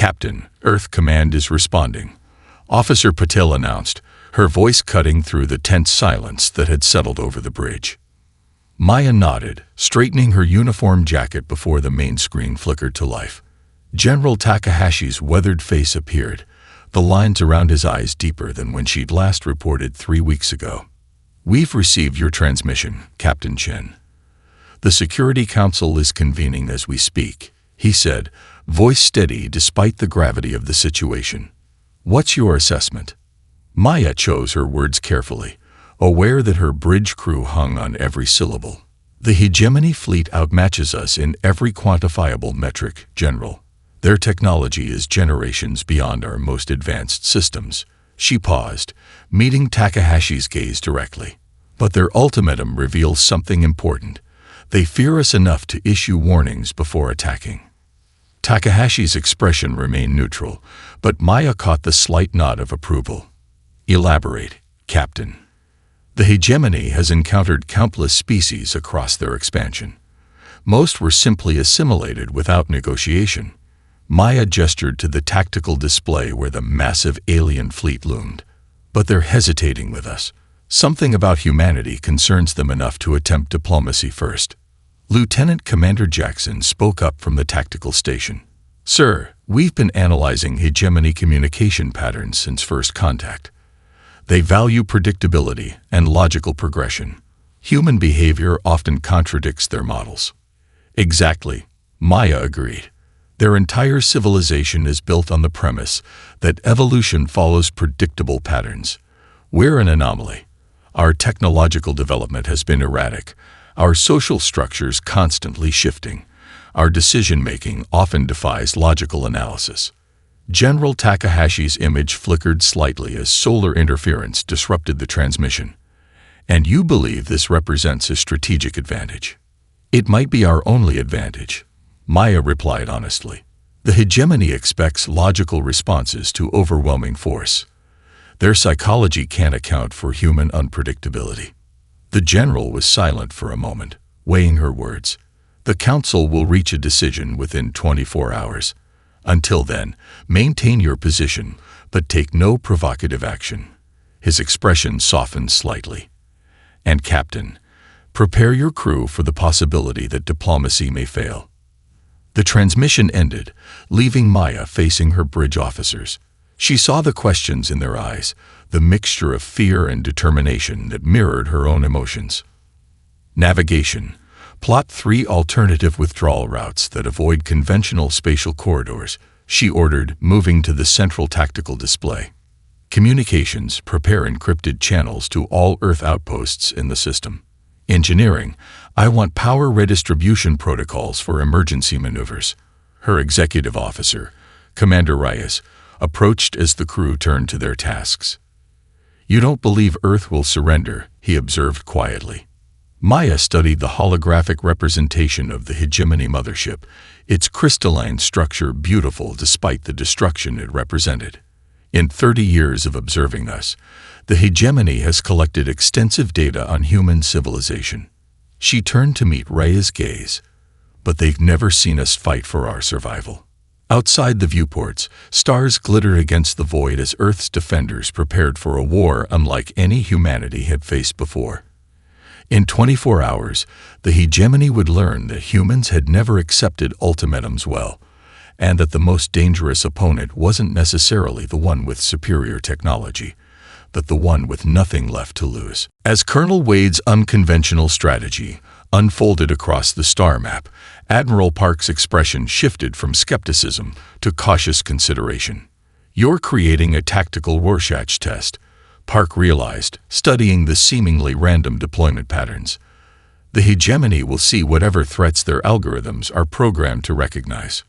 Captain, Earth Command is responding, Officer Patel announced, her voice cutting through the tense silence that had settled over the bridge. Maya nodded, straightening her uniform jacket before the main screen flickered to life. General Takahashi's weathered face appeared, the lines around his eyes deeper than when she'd last reported 3 weeks ago. We've received your transmission, Captain Chen. The Security Council is convening as we speak, he said, voice steady despite the gravity of the situation. What's your assessment? Maya chose her words carefully, aware that her bridge crew hung on every syllable. The hegemony fleet outmatches us in every quantifiable metric, General. Their technology is generations beyond our most advanced systems. She paused, meeting Takahashi's gaze directly. But their ultimatum reveals something important. They fear us enough to issue warnings before attacking. Takahashi's expression remained neutral, but Maya caught the slight nod of approval. Elaborate, Captain. The hegemony has encountered countless species across their expansion. Most were simply assimilated without negotiation. Maya gestured to the tactical display where the massive alien fleet loomed. But they're hesitating with us. Something about humanity concerns them enough to attempt diplomacy first. Lieutenant Commander Jackson spoke up from the tactical station. Sir, we've been analyzing hegemony communication patterns since first contact. They value predictability and logical progression. Human behavior often contradicts their models. Exactly, Maya agreed. Their entire civilization is built on the premise that evolution follows predictable patterns. We're an anomaly. Our technological development has been erratic, our social structures constantly shifting. Our decision-making often defies logical analysis. General Takahashi's image flickered slightly as solar interference disrupted the transmission. And you believe this represents a strategic advantage? It might be our only advantage, Maya replied honestly. The hegemony expects logical responses to overwhelming force. Their psychology can't account for human unpredictability. The general was silent for a moment, weighing her words. The council will reach a decision within 24 hours. Until then, maintain your position, but take no provocative action. His expression softened slightly. And Captain, prepare your crew for the possibility that diplomacy may fail. The transmission ended, leaving Maya facing her bridge officers. She saw the questions in their eyes, the mixture of fear and determination that mirrored her own emotions. Navigation. Plot 3 alternative withdrawal routes that avoid conventional spatial corridors, she ordered, moving to the central tactical display. Communications. Prepare encrypted channels to all Earth outposts in the system. Engineering. I want power redistribution protocols for emergency maneuvers. Her executive officer, Commander Reyes, approached as the crew turned to their tasks. You don't believe Earth will surrender, he observed quietly. Maya studied the holographic representation of the hegemony mothership, its crystalline structure beautiful despite the destruction it represented. In 30 years of observing us, the hegemony has collected extensive data on human civilization. She turned to meet Reyes' gaze. But they've never seen us fight for our survival. Outside the viewports, stars glittered against the void as Earth's defenders prepared for a war unlike any humanity had faced before. In 24 hours, the hegemony would learn that humans had never accepted ultimatums well, and that the most dangerous opponent wasn't necessarily the one with superior technology, but the one with nothing left to lose. As Colonel Wade's unconventional strategy unfolded across the star map, Admiral Park's expression shifted from skepticism to cautious consideration. You're creating a tactical Rorschach test, Park realized, studying the seemingly random deployment patterns. The hegemony will see whatever threats their algorithms are programmed to recognize.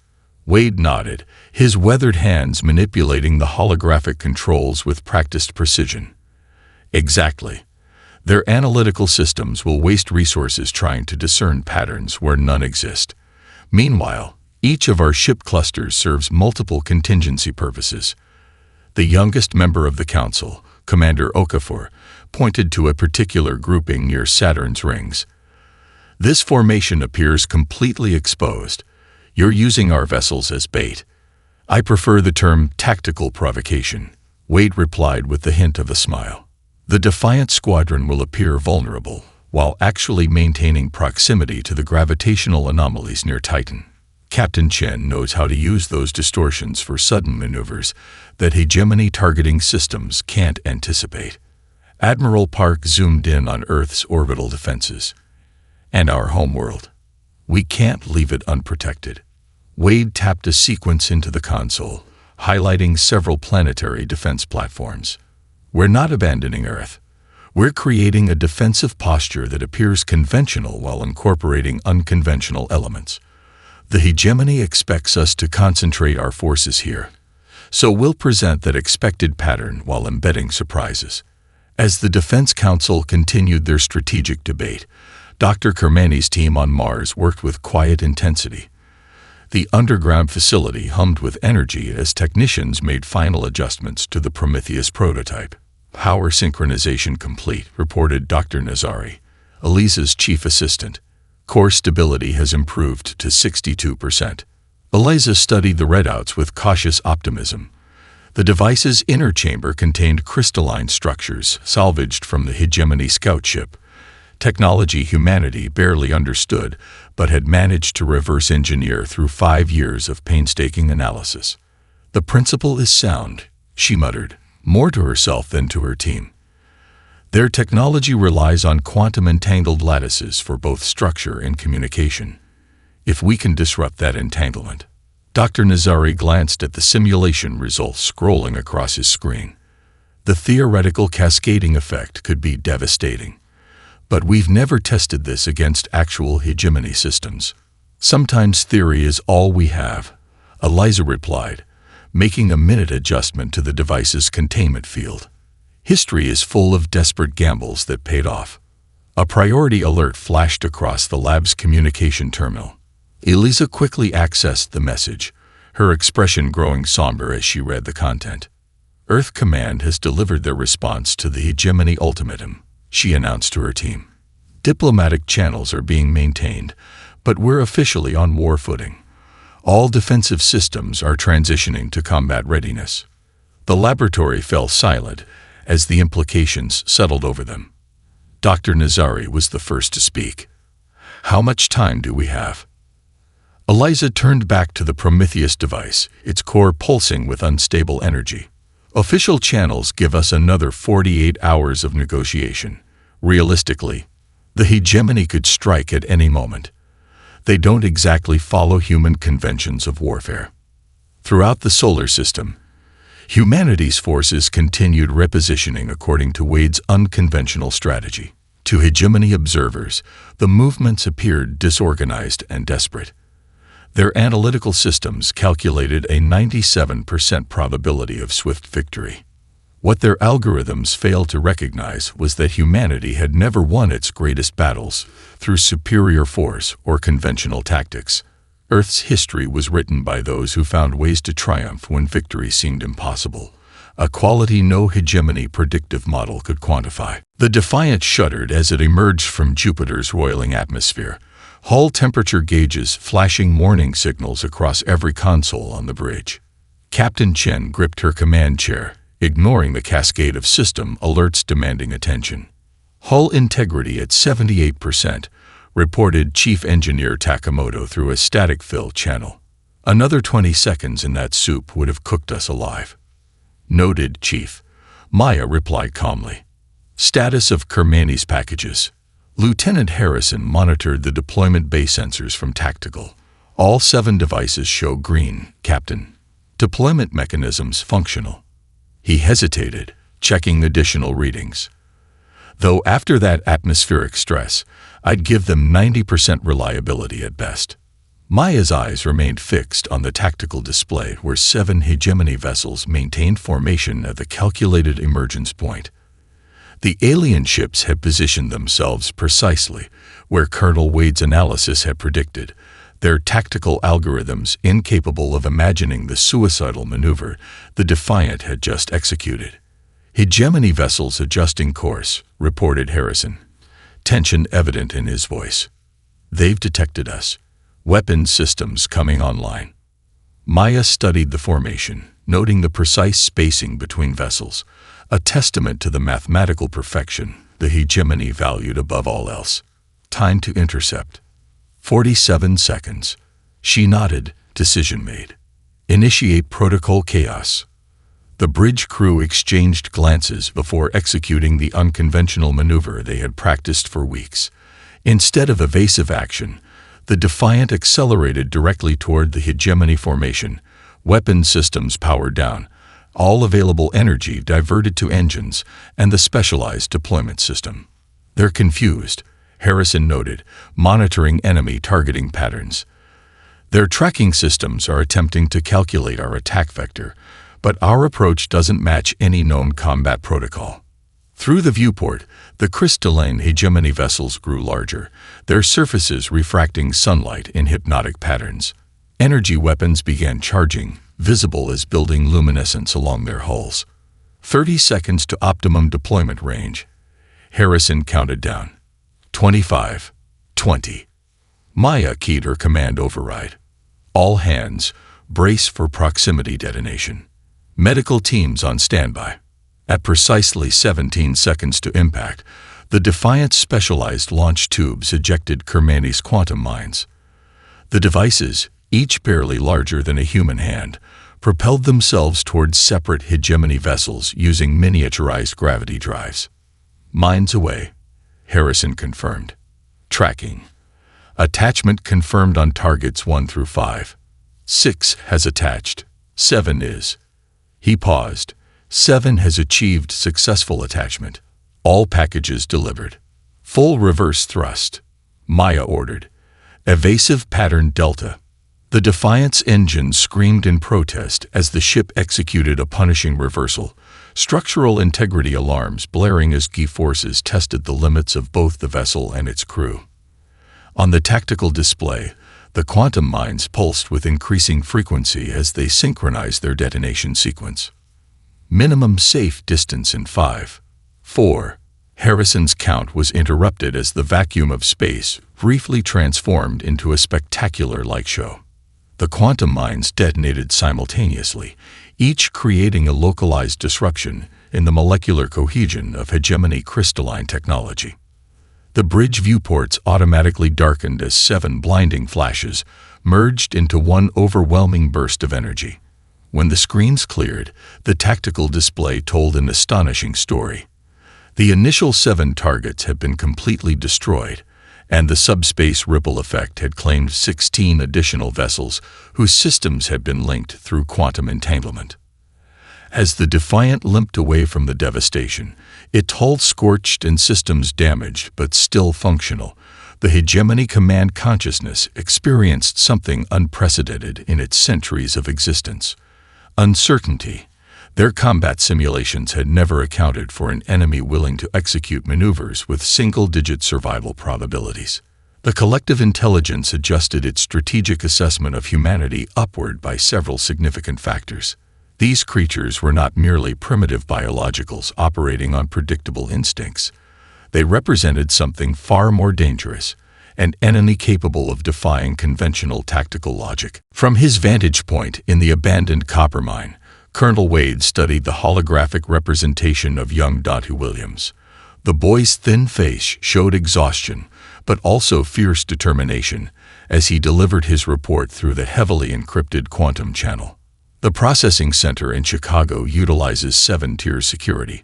Wade nodded, his weathered hands manipulating the holographic controls with practiced precision. Exactly. Their analytical systems will waste resources trying to discern patterns where none exist. Meanwhile, each of our ship clusters serves multiple contingency purposes. The youngest member of the council, Commander Okafor, pointed to a particular grouping near Saturn's rings. This formation appears completely exposed. You're using our vessels as bait. I prefer the term tactical provocation, Wade replied with the hint of a smile. The Defiant Squadron will appear vulnerable, while actually maintaining proximity to the gravitational anomalies near Titan. Captain Chen knows how to use those distortions for sudden maneuvers that hegemony targeting systems can't anticipate. Admiral Park zoomed in on Earth's orbital defenses. And our homeworld. We can't leave it unprotected. Wade tapped a sequence into the console, highlighting several planetary defense platforms. We're not abandoning Earth. We're creating a defensive posture that appears conventional while incorporating unconventional elements. The hegemony expects us to concentrate our forces here, so we'll present that expected pattern while embedding surprises. As the Defense Council continued their strategic debate, Dr. Kermani's team on Mars worked with quiet intensity. The underground facility hummed with energy as technicians made final adjustments to the Prometheus prototype. Power synchronization complete, reported Dr. Nazari, Eliza's chief assistant. Core stability has improved to 62%. Eliza studied the readouts with cautious optimism. The device's inner chamber contained crystalline structures salvaged from the Hegemony scout ship. Technology Humanity barely understood, but had managed to reverse engineer through 5 years of painstaking analysis. The principle is sound, she muttered, more to herself than to her team. Their technology relies on quantum entangled lattices for both structure and communication. If we can disrupt that entanglement. Dr. Nazari glanced at the simulation results scrolling across his screen. The theoretical cascading effect could be devastating. But we've never tested this against actual hegemony systems. Sometimes theory is all we have, Eliza replied, making a minute adjustment to the device's containment field. History is full of desperate gambles that paid off. A priority alert flashed across the lab's communication terminal. Eliza quickly accessed the message, her expression growing somber as she read the content. Earth Command has delivered their response to the hegemony ultimatum, she announced to her team. Diplomatic channels are being maintained, but we're officially on war footing. All defensive systems are transitioning to combat readiness. The laboratory fell silent as the implications settled over them. Dr. Nazari was the first to speak. How much time do we have? Eliza turned back to the Prometheus device, its core pulsing with unstable energy. Official channels give us another 48 hours of negotiation. Realistically, the hegemony could strike at any moment. They don't exactly follow human conventions of warfare. Throughout the solar system, humanity's forces continued repositioning according to Wade's unconventional strategy. To hegemony observers, the movements appeared disorganized and desperate. Their analytical systems calculated a 97% probability of swift victory. What their algorithms failed to recognize was that humanity had never won its greatest battles through superior force or conventional tactics. Earth's history was written by those who found ways to triumph when victory seemed impossible, a quality no hegemony predictive model could quantify. The Defiant shuddered as it emerged from Jupiter's roiling atmosphere, hull temperature gauges flashing warning signals across every console on the bridge. Captain Chen gripped her command chair, ignoring the cascade of system alerts demanding attention. Hull integrity at 78%, reported Chief Engineer Takamoto through a static fill channel. Another 20 seconds and that soup would have cooked us alive. Noted, Chief. Maya replied calmly. Status of Kermani's packages. Lieutenant Harrison monitored the deployment bay sensors from Tactical. All 7 devices show green, Captain. Deployment mechanisms functional. He hesitated, checking additional readings. Though after that atmospheric stress, I'd give them 90% reliability at best. Maya's eyes remained fixed on the tactical display where 7 hegemony vessels maintained formation at the calculated emergence point. The alien ships had positioned themselves precisely where Colonel Wade's analysis had predicted, their tactical algorithms incapable of imagining the suicidal maneuver the Defiant had just executed. Hegemony vessels adjusting course, reported Harrison, tension evident in his voice. They've detected us. Weapons systems coming online. Maya studied the formation, noting the precise spacing between vessels, a testament to the mathematical perfection the hegemony valued above all else. Time to intercept. 47 seconds. She nodded, decision made. Initiate protocol chaos. The bridge crew exchanged glances before executing the unconventional maneuver they had practiced for weeks. Instead of evasive action, the Defiant accelerated directly toward the hegemony formation, weapon systems powered down, all available energy diverted to engines and the specialized deployment system. They're confused, Harrison noted, monitoring enemy targeting patterns. Their tracking systems are attempting to calculate our attack vector, but our approach doesn't match any known combat protocol. Through the viewport, the crystalline hegemony vessels grew larger, their surfaces refracting sunlight in hypnotic patterns. Energy weapons began charging, visible as building luminescence along their hulls. 30 seconds to optimum deployment range. Harrison counted down. 25. 20. Maya keyed her command override. All hands, brace for proximity detonation. Medical teams on standby. At precisely 17 seconds to impact, the Defiant's specialized launch tubes ejected Kermani's quantum mines. The devices, each barely larger than a human hand, propelled themselves towards separate hegemony vessels using miniaturized gravity drives. Mines away, Harrison confirmed. Tracking. Attachment confirmed on targets 1 through 5. 6 has attached. 7 is. He paused. 7 has achieved successful attachment. All packages delivered. Full reverse thrust. Maya ordered. Evasive pattern Delta. The Defiant's engine screamed in protest as the ship executed a punishing reversal, structural integrity alarms blaring as G-forces tested the limits of both the vessel and its crew. On the tactical display, the quantum mines pulsed with increasing frequency as they synchronized their detonation sequence. Minimum safe distance in 5. 4. Harrison's count was interrupted as the vacuum of space briefly transformed into a spectacular light show. The quantum mines detonated simultaneously, each creating a localized disruption in the molecular cohesion of hegemony crystalline technology. The bridge viewports automatically darkened as 7 blinding flashes merged into one overwhelming burst of energy. When the screens cleared, the tactical display told an astonishing story. The initial 7 targets had been completely destroyed, and the subspace ripple effect had claimed 16 additional vessels whose systems had been linked through quantum entanglement. As the Defiant limped away from the devastation, its hull scorched and systems damaged but still functional, the hegemony command consciousness experienced something unprecedented in its centuries of existence. Uncertainty. Their combat simulations had never accounted for an enemy willing to execute maneuvers with single-digit survival probabilities. The collective intelligence adjusted its strategic assessment of humanity upward by several significant factors. These creatures were not merely primitive biologicals operating on predictable instincts. They represented something far more dangerous, an enemy capable of defying conventional tactical logic. From his vantage point in the abandoned copper mine, Colonel Wade studied the holographic representation of young Datu Williams. The boy's thin face showed exhaustion, but also fierce determination, as he delivered his report through the heavily encrypted quantum channel. The processing center in Chicago utilizes 7-tier security,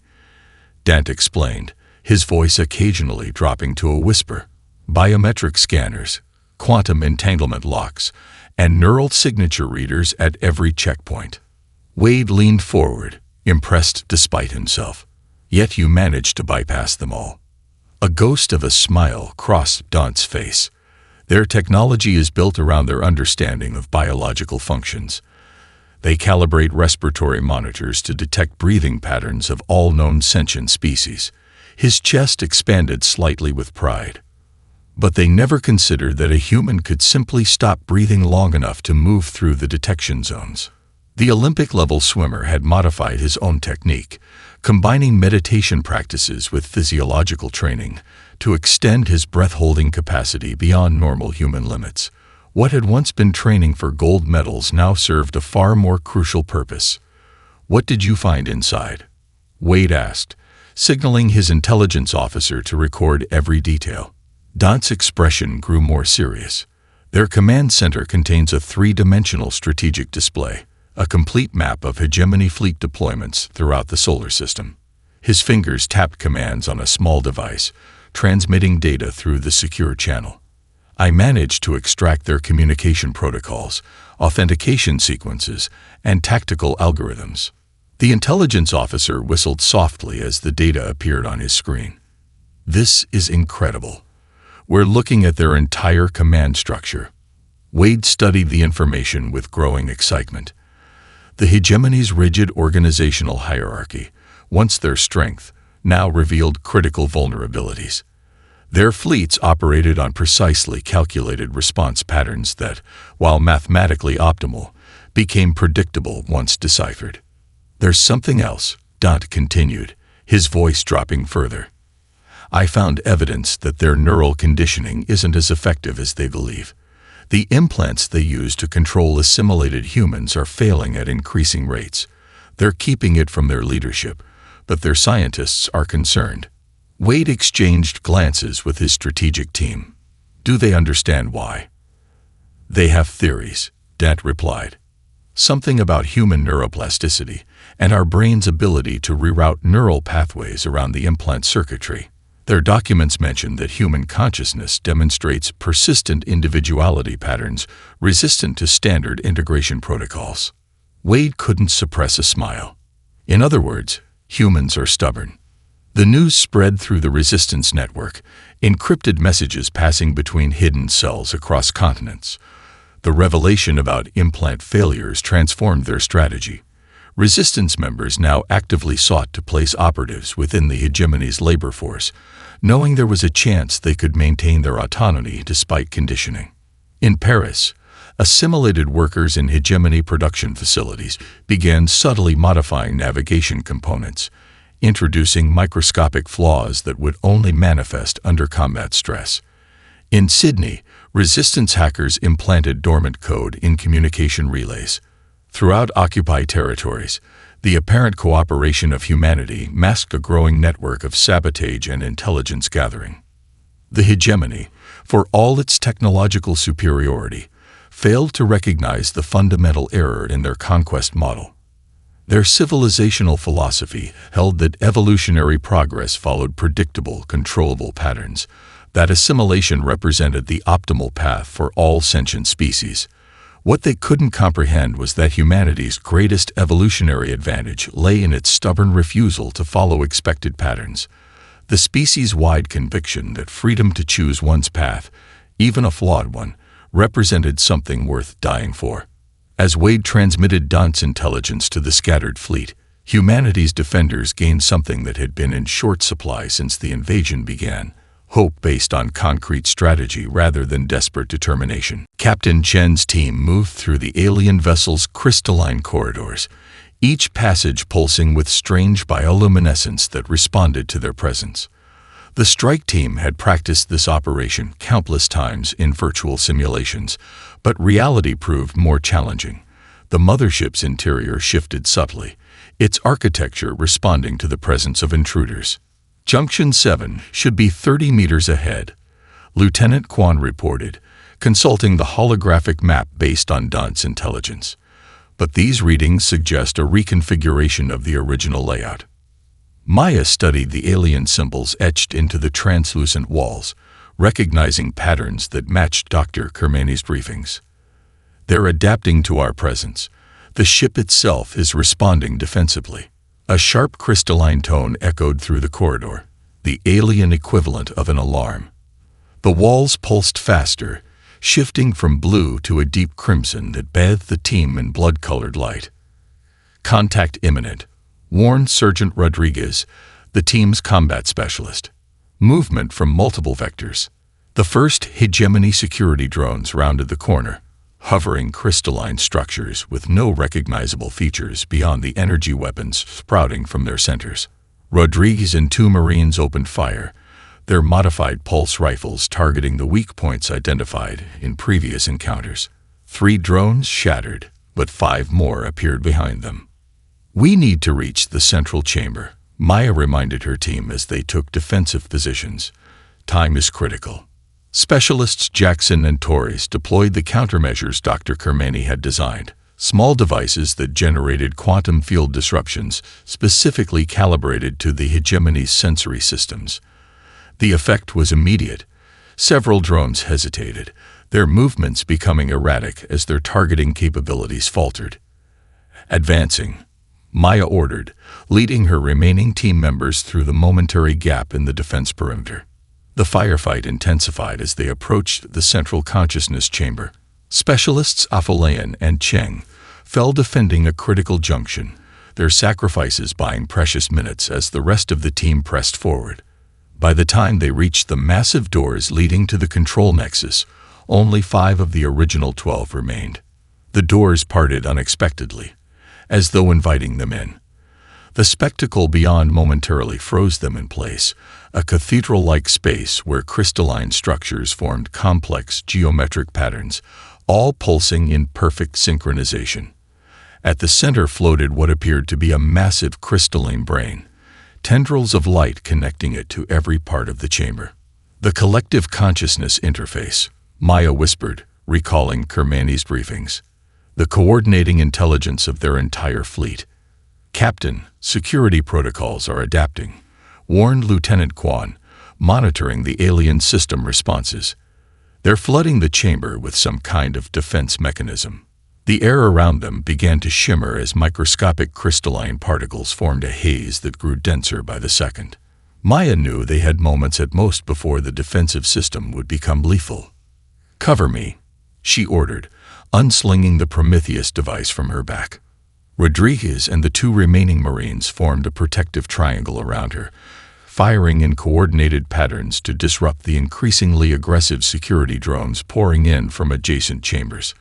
Dant explained, his voice occasionally dropping to a whisper. Biometric scanners, quantum entanglement locks, and neural signature readers at every checkpoint. Wade leaned forward, impressed despite himself. Yet you managed to bypass them all. A ghost of a smile crossed Dant's face. Their technology is built around their understanding of biological functions. They calibrate respiratory monitors to detect breathing patterns of all known sentient species. His chest expanded slightly with pride. But they never considered that a human could simply stop breathing long enough to move through the detection zones. The Olympic-level swimmer had modified his own technique, combining meditation practices with physiological training to extend his breath-holding capacity beyond normal human limits. What had once been training for gold medals now served a far more crucial purpose. "What did you find inside?" Wade asked, signaling his intelligence officer to record every detail. Dant's expression grew more serious. Their command center contains a three-dimensional strategic display, a complete map of hegemony fleet deployments throughout the solar system. His fingers tapped commands on a small device, transmitting data through the secure channel. "I managed to extract their communication protocols, authentication sequences, and tactical algorithms." The intelligence officer whistled softly as the data appeared on his screen. "This is incredible. We're looking at their entire command structure." Wade studied the information with growing excitement. The hegemony's rigid organizational hierarchy, once their strength, now revealed critical vulnerabilities. Their fleets operated on precisely calculated response patterns that, while mathematically optimal, became predictable once deciphered. "There's something else," Dant continued, his voice dropping further. "I found evidence that their neural conditioning isn't as effective as they believe. The implants they use to control assimilated humans are failing at increasing rates. They're keeping it from their leadership, but their scientists are concerned." Wade exchanged glances with his strategic team. "Do they understand why?" "They have theories," Dant replied. "Something about human neuroplasticity and our brain's ability to reroute neural pathways around the implant circuitry. Their documents mention that human consciousness demonstrates persistent individuality patterns resistant to standard integration protocols." Wade couldn't suppress a smile. "In other words, humans are stubborn." The news spread through the resistance network, encrypted messages passing between hidden cells across continents. The revelation about implant failures transformed their strategy. Resistance members now actively sought to place operatives within the hegemony's labor force, knowing there was a chance they could maintain their autonomy despite conditioning. In Paris, assimilated workers in hegemony production facilities began subtly modifying navigation components, introducing microscopic flaws that would only manifest under combat stress. In Sydney, resistance hackers implanted dormant code in communication relays. Throughout occupied territories, the apparent cooperation of humanity masked a growing network of sabotage and intelligence gathering. The hegemony, for all its technological superiority, failed to recognize the fundamental error in their conquest model. Their civilizational philosophy held that evolutionary progress followed predictable, controllable patterns, that assimilation represented the optimal path for all sentient species. What they couldn't comprehend was that humanity's greatest evolutionary advantage lay in its stubborn refusal to follow expected patterns. The species-wide conviction that freedom to choose one's path, even a flawed one, represented something worth dying for. As Wade transmitted Dant's intelligence to the scattered fleet, humanity's defenders gained something that had been in short supply since the invasion began: hope based on concrete strategy rather than desperate determination. Captain Chen's team moved through the alien vessel's crystalline corridors, each passage pulsing with strange bioluminescence that responded to their presence. The strike team had practiced this operation countless times in virtual simulations, but reality proved more challenging. The mothership's interior shifted subtly, its architecture responding to the presence of intruders. "Junction 7 should be 30 meters ahead," Lieutenant Quan reported, consulting the holographic map based on Dant's intelligence. "But these readings suggest a reconfiguration of the original layout." Maya studied the alien symbols etched into the translucent walls, recognizing patterns that matched Dr. Kermani's briefings. "They're adapting to our presence. The ship itself is responding defensively." A sharp crystalline tone echoed through the corridor, the alien equivalent of an alarm. The walls pulsed faster, shifting from blue to a deep crimson that bathed the team in blood-colored light. "Contact imminent," warned Sergeant Rodriguez, the team's combat specialist. Movement from multiple vectors. The first hegemony security drones rounded the corner, hovering crystalline structures with no recognizable features beyond the energy weapons sprouting from their centers. Rodriguez and two Marines opened fire, their modified pulse rifles targeting the weak points identified in previous encounters. 3 drones shattered, but 5 more appeared behind them. "We need to reach the central chamber," Maya reminded her team as they took defensive positions. "Time is critical." Specialists Jackson and Torres deployed the countermeasures Dr. Kermani had designed, small devices that generated quantum field disruptions specifically calibrated to the hegemony's sensory systems. The effect was immediate. Several drones hesitated, their movements becoming erratic as their targeting capabilities faltered. "Advancing," Maya ordered, leading her remaining team members through the momentary gap in the defense perimeter. The firefight intensified as they approached the central consciousness chamber. Specialists Afolayan and Cheng fell defending a critical junction, their sacrifices buying precious minutes as the rest of the team pressed forward. By the time they reached the massive doors leading to the control nexus, only 5 of the original 12 remained. The doors parted unexpectedly, as though inviting them in. The spectacle beyond momentarily froze them in place, a cathedral-like space where crystalline structures formed complex geometric patterns, all pulsing in perfect synchronization. At the center floated what appeared to be a massive crystalline brain, tendrils of light connecting it to every part of the chamber. "The collective consciousness interface," Maya whispered, recalling Kermani's briefings. "The coordinating intelligence of their entire fleet." "Captain, security protocols are adapting," warned Lieutenant Quan, monitoring the alien system responses. "They're flooding the chamber with some kind of defense mechanism." The air around them began to shimmer as microscopic crystalline particles formed a haze that grew denser by the second. Maya knew they had moments at most before the defensive system would become lethal. "Cover me," she ordered, unslinging the Prometheus device from her back. Rodriguez and the 2 remaining Marines formed a protective triangle around her, firing in coordinated patterns to disrupt the increasingly aggressive security drones pouring in from adjacent chambers.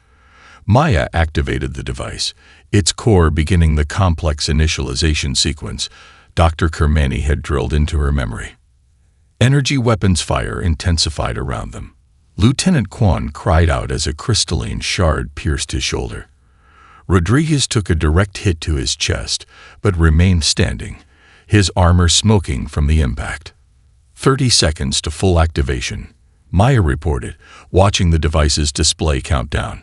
Maya activated the device, its core beginning the complex initialization sequence Dr. Kermani had drilled into her memory. Energy weapons fire intensified around them. Lieutenant Quan cried out as a crystalline shard pierced his shoulder. Rodriguez took a direct hit to his chest, but remained standing, his armor smoking from the impact. 30 seconds to full activation, Maya reported, watching the device's display count down.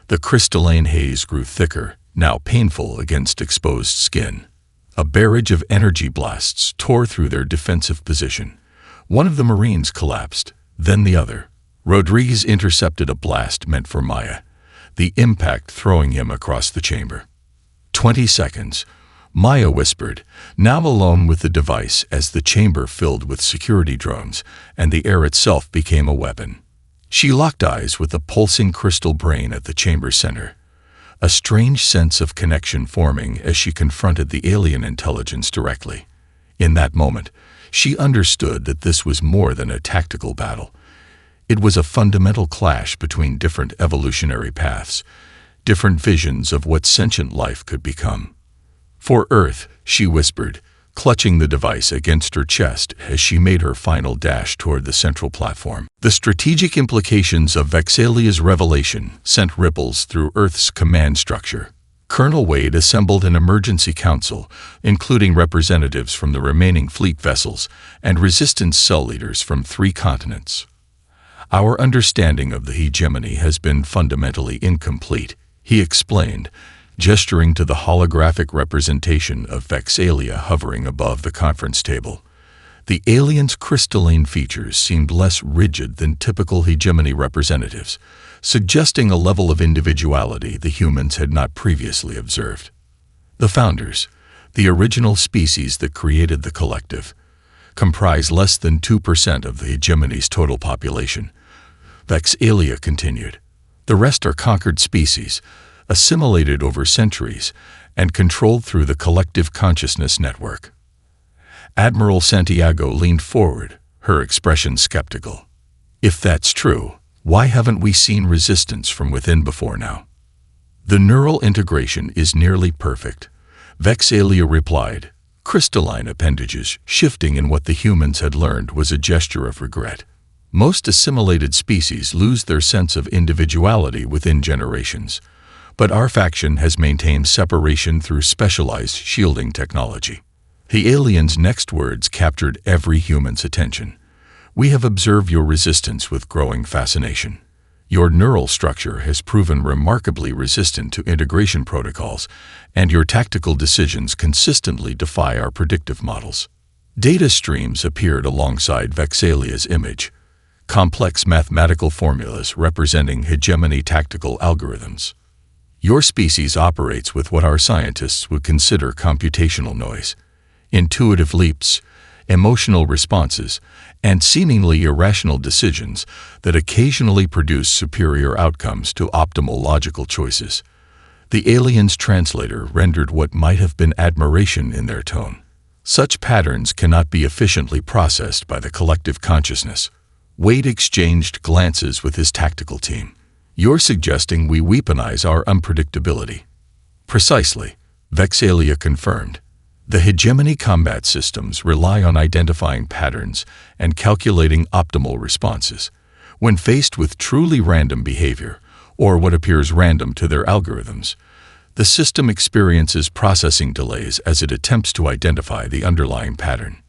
The crystalline haze grew thicker, now painful against exposed skin. A barrage of energy blasts tore through their defensive position. One of the Marines collapsed, then the other. Rodriguez intercepted a blast meant for Maya, the impact throwing him across the chamber. 20 seconds, Maya whispered, now alone with the device as the chamber filled with security drones and the air itself became a weapon. She locked eyes with the pulsing crystal brain at the chamber center, a strange sense of connection forming as she confronted the alien intelligence directly. In that moment, she understood that this was more than a tactical battle. It was a fundamental clash between different evolutionary paths, different visions of what sentient life could become. For Earth, she whispered, clutching the device against her chest as she made her final dash toward the central platform. The strategic implications of Vexalia's revelation sent ripples through Earth's command structure. Colonel Wade assembled an emergency council, including representatives from the remaining fleet vessels and resistance cell leaders from 3 continents. Our understanding of the hegemony has been fundamentally incomplete, he explained, gesturing to the holographic representation of Vexalia hovering above the conference table. The alien's crystalline features seemed less rigid than typical hegemony representatives, suggesting a level of individuality the humans had not previously observed. The founders, the original species that created the collective, comprise less than 2% of the hegemony's total population. Vexalia continued. The rest are conquered species, assimilated over centuries, and controlled through the collective consciousness network. Admiral Santiago leaned forward, her expression skeptical. If that's true, why haven't we seen resistance from within before now? The neural integration is nearly perfect, Vexalia replied, crystalline appendages shifting in what the humans had learned was a gesture of regret. Most assimilated species lose their sense of individuality within generations, but our faction has maintained separation through specialized shielding technology. The aliens' next words captured every human's attention. We have observed your resistance with growing fascination. Your neural structure has proven remarkably resistant to integration protocols, and your tactical decisions consistently defy our predictive models. Data streams appeared alongside Vexalia's image, complex mathematical formulas representing hegemony tactical algorithms. Your species operates with what our scientists would consider computational noise, intuitive leaps, emotional responses, and seemingly irrational decisions that occasionally produce superior outcomes to optimal logical choices. The alien's translator rendered what might have been admiration in their tone. Such patterns cannot be efficiently processed by the collective consciousness. Wade exchanged glances with his tactical team. You're suggesting we weaponize our unpredictability. Precisely, Vexalia confirmed. The hegemony combat systems rely on identifying patterns and calculating optimal responses. When faced with truly random behavior, or what appears random to their algorithms, the system experiences processing delays as it attempts to identify the underlying pattern.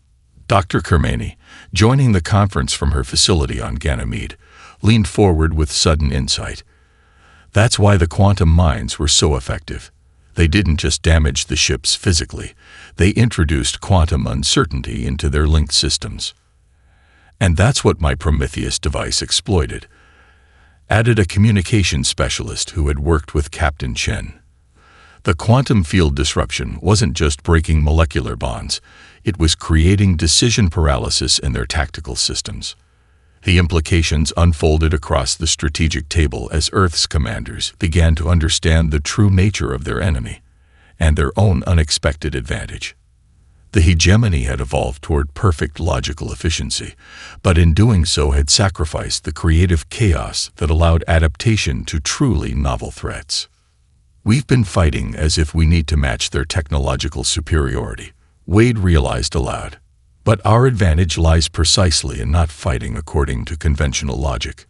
Dr. Kermani, joining the conference from her facility on Ganymede, leaned forward with sudden insight. That's why the quantum mines were so effective. They didn't just damage the ships physically, they introduced quantum uncertainty into their linked systems. And that's what my Prometheus device exploited, added a communication specialist who had worked with Captain Chen. The quantum field disruption wasn't just breaking molecular bonds, it was creating decision paralysis in their tactical systems. The implications unfolded across the strategic table as Earth's commanders began to understand the true nature of their enemy and their own unexpected advantage. The hegemony had evolved toward perfect logical efficiency, but in doing so had sacrificed the creative chaos that allowed adaptation to truly novel threats. We've been fighting as if we need to match their technological superiority, Wade realized aloud. But our advantage lies precisely in not fighting according to conventional logic.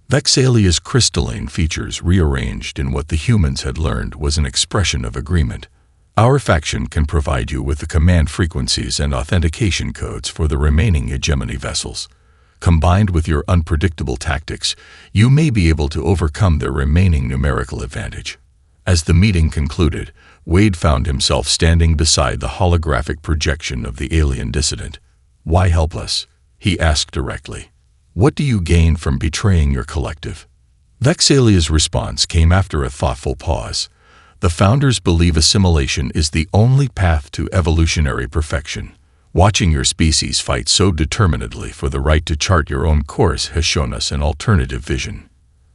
Vexalia's crystalline features rearranged in what the humans had learned was an expression of agreement. Our faction can provide you with the command frequencies and authentication codes for the remaining hegemony vessels. Combined with your unpredictable tactics, you may be able to overcome their remaining numerical advantage. As the meeting concluded, Wade found himself standing beside the holographic projection of the alien dissident. Why help us? He asked directly. What do you gain from betraying your collective? Vexalia's response came after a thoughtful pause. The founders believe assimilation is the only path to evolutionary perfection. Watching your species fight so determinedly for the right to chart your own course has shown us an alternative vision.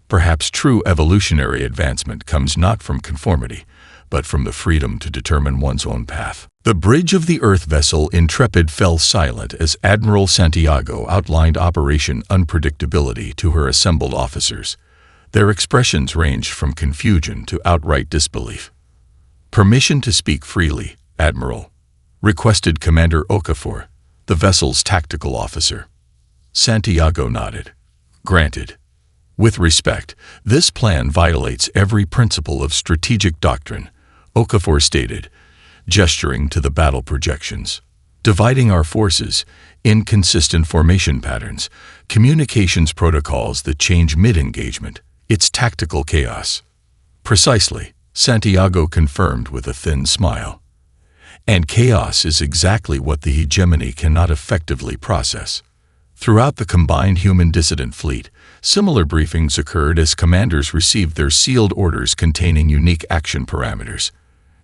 Perhaps true evolutionary advancement comes not from conformity, but from the freedom to determine one's own path. The bridge of the Earth vessel Intrepid fell silent as Admiral Santiago outlined Operation Unpredictability to her assembled officers. Their expressions ranged from confusion to outright disbelief. Permission to speak freely, Admiral, requested Commander Okafor, the vessel's tactical officer. Santiago nodded. Granted. With respect, this plan violates every principle of strategic doctrine, Okafor stated, gesturing to the battle projections. Dividing our forces, inconsistent formation patterns, communications protocols that change mid-engagement, it's tactical chaos. Precisely, Santiago confirmed with a thin smile. And chaos is exactly what the hegemony cannot effectively process. Throughout the combined human dissident fleet, similar briefings occurred as commanders received their sealed orders containing unique action parameters.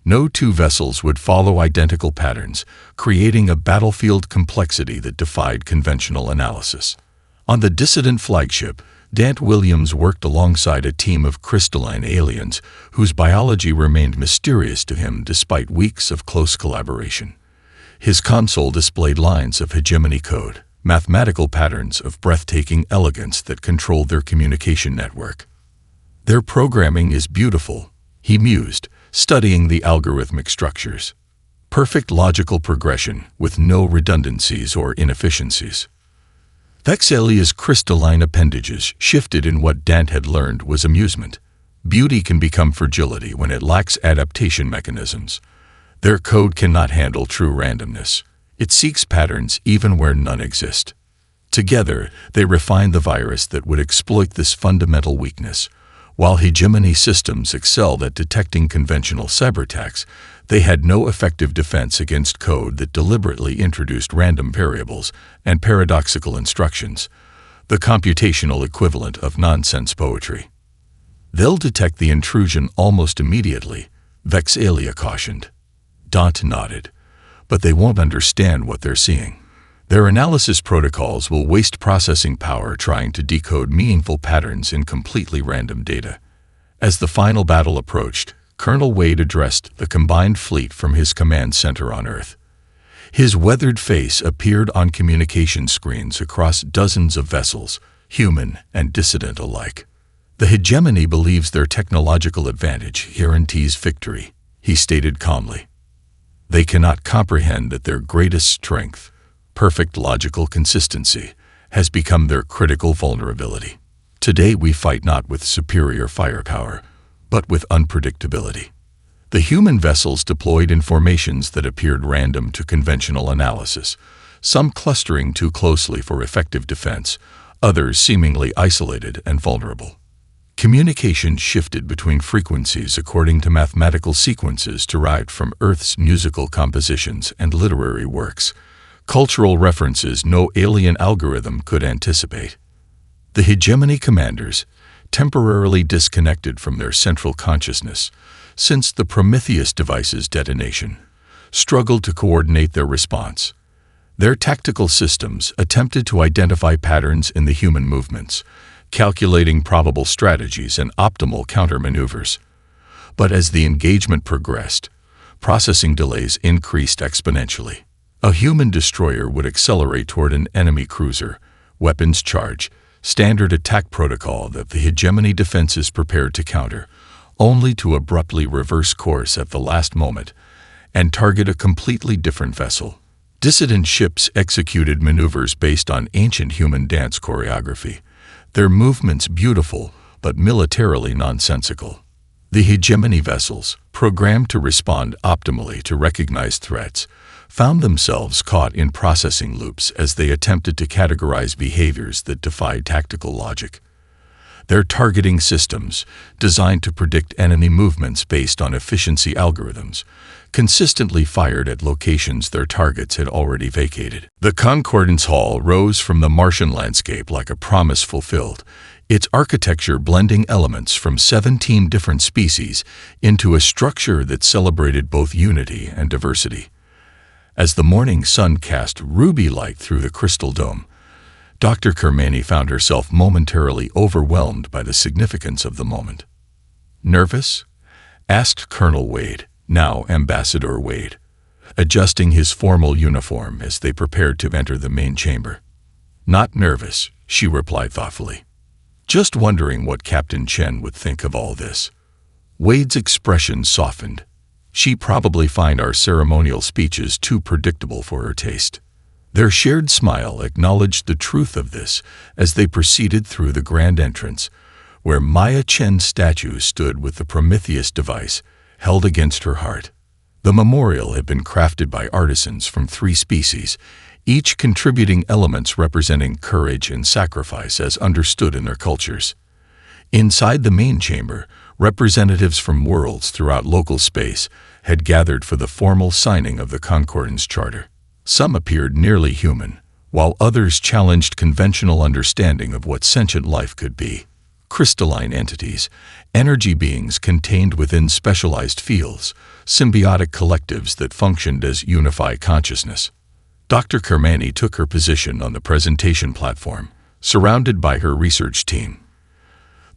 No two vessels would follow identical patterns, creating a battlefield complexity that defied conventional analysis. On the dissident flagship, Dant Williams worked alongside a team of crystalline aliens whose biology remained mysterious to him despite weeks of close collaboration. His console displayed lines of hegemony code, mathematical patterns of breathtaking elegance that controlled their communication network. Their programming is beautiful, he mused, studying the algorithmic structures. Perfect logical progression with no redundancies or inefficiencies. Vexalia's crystalline appendages shifted in what Dant had learned was amusement. Beauty can become fragility when it lacks adaptation mechanisms. Their code cannot handle true randomness. It seeks patterns even where none exist. Together, they refined the virus that would exploit this fundamental weakness. While hegemony systems excelled at detecting conventional cyberattacks, they had no effective defense against code that deliberately introduced random variables and paradoxical instructions, the computational equivalent of nonsense poetry. They'll detect the intrusion almost immediately, Vexalia cautioned. Dant nodded, but they won't understand what they're seeing. Their analysis protocols will waste processing power trying to decode meaningful patterns in completely random data. As the final battle approached, Colonel Wade addressed the combined fleet from his command center on Earth. His weathered face appeared on communication screens across dozens of vessels, human and dissident alike. The hegemony believes their technological advantage guarantees victory, he stated calmly. They cannot comprehend that their greatest strength, perfect logical consistency, has become their critical vulnerability. Today we fight not with superior firepower, but with unpredictability. The human vessels deployed in formations that appeared random to conventional analysis, some clustering too closely for effective defense, others seemingly isolated and vulnerable. Communication shifted between frequencies according to mathematical sequences derived from Earth's musical compositions and literary works, cultural references no alien algorithm could anticipate. The hegemony commanders, temporarily disconnected from their central consciousness since the Prometheus device's detonation, struggled to coordinate their response. Their tactical systems attempted to identify patterns in the human movements, calculating probable strategies and optimal countermaneuvers. But as the engagement progressed, processing delays increased exponentially. A human destroyer would accelerate toward an enemy cruiser, weapons charge, standard attack protocol that the hegemony defenses prepared to counter, only to abruptly reverse course at the last moment and target a completely different vessel. Dissident ships executed maneuvers based on ancient human dance choreography, their movements beautiful but militarily nonsensical. The hegemony vessels, programmed to respond optimally to recognized threats, found themselves caught in processing loops as they attempted to categorize behaviors that defied tactical logic. Their targeting systems, designed to predict enemy movements based on efficiency algorithms, consistently fired at locations their targets had already vacated. The Concordance Hall rose from the Martian landscape like a promise fulfilled, its architecture blending elements from 17 different species into a structure that celebrated both unity and diversity. As the morning sun cast ruby light through the crystal dome, Dr. Kermani found herself momentarily overwhelmed by the significance of the moment. "Nervous?" asked Colonel Wade, now Ambassador Wade, adjusting his formal uniform as they prepared to enter the main chamber. "Not nervous," she replied thoughtfully. "Just wondering what Captain Chen would think of all this." Wade's expression softened. She'd probably find our ceremonial speeches too predictable for her taste. Their shared smile acknowledged the truth of this as they proceeded through the grand entrance, where Maya Chen's statue stood with the Prometheus device held against her heart. The memorial had been crafted by artisans from 3 species, each contributing elements representing courage and sacrifice as understood in their cultures. Inside the main chamber, representatives from worlds throughout local space had gathered for the formal signing of the Concordance Charter. Some appeared nearly human, while others challenged conventional understanding of what sentient life could be. Crystalline entities, energy beings contained within specialized fields, symbiotic collectives that functioned as unified consciousness. Dr. Kermani took her position on the presentation platform, surrounded by her research team.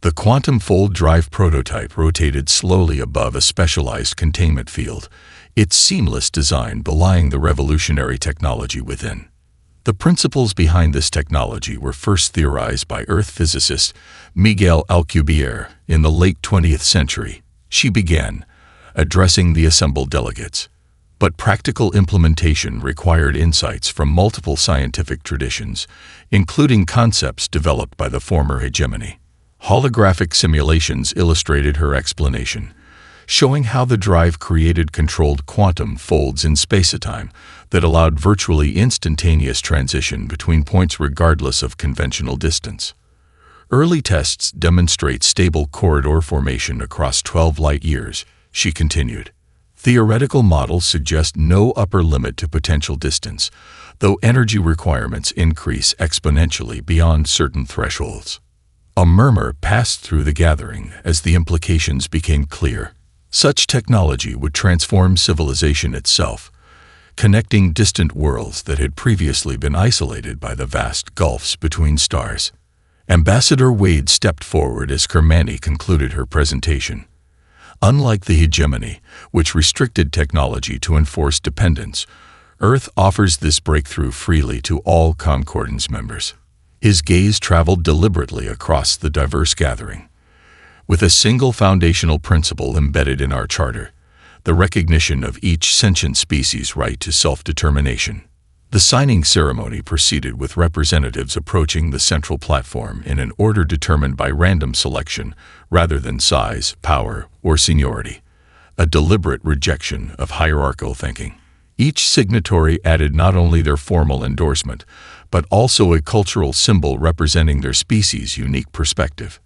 The quantum fold drive prototype rotated slowly above a specialized containment field, its seamless design belying the revolutionary technology within. The principles behind this technology were first theorized by Earth physicist Miguel Alcubierre in the late 20th century. She began, addressing the assembled delegates. But practical implementation required insights from multiple scientific traditions, including concepts developed by the former hegemony. Holographic simulations illustrated her explanation, showing how the drive created controlled quantum folds in spacetime that allowed virtually instantaneous transition between points regardless of conventional distance. Early tests demonstrate stable corridor formation across 12 light-years, she continued. Theoretical models suggest no upper limit to potential distance, though energy requirements increase exponentially beyond certain thresholds. A murmur passed through the gathering as the implications became clear. Such technology would transform civilization itself, connecting distant worlds that had previously been isolated by the vast gulfs between stars. Ambassador Wade stepped forward as Kermani concluded her presentation. Unlike the hegemony, which restricted technology to enforce dependence, Earth offers this breakthrough freely to all Concordance members. His gaze traveled deliberately across the diverse gathering. With a single foundational principle embedded in our charter, the recognition of each sentient species' right to self-determination. The signing ceremony proceeded with representatives approaching the central platform in an order determined by random selection rather than size, power, or seniority, a deliberate rejection of hierarchical thinking. Each signatory added not only their formal endorsement, but also a cultural symbol representing their species' unique perspective.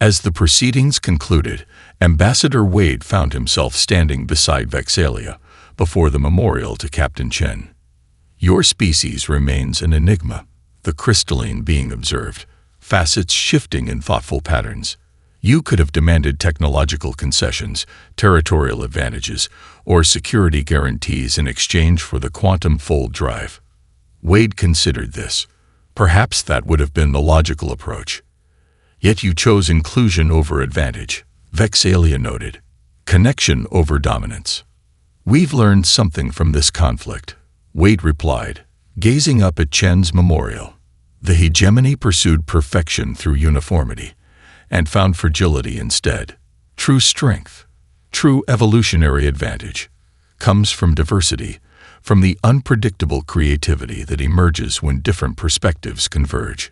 As the proceedings concluded, Ambassador Wade found himself standing beside Vexalia, before the memorial to Captain Chen. Your species remains an enigma, the crystalline being observed, facets shifting in thoughtful patterns. You could have demanded technological concessions, territorial advantages, or security guarantees in exchange for the quantum fold drive. Wade considered this. Perhaps that would have been the logical approach. Yet you chose inclusion over advantage, Vexalia noted. Connection over dominance. We've learned something from this conflict, Wade replied, gazing up at Chen's memorial. The hegemony pursued perfection through uniformity, and found fragility instead. True strength, true evolutionary advantage, comes from diversity, from the unpredictable creativity that emerges when different perspectives converge.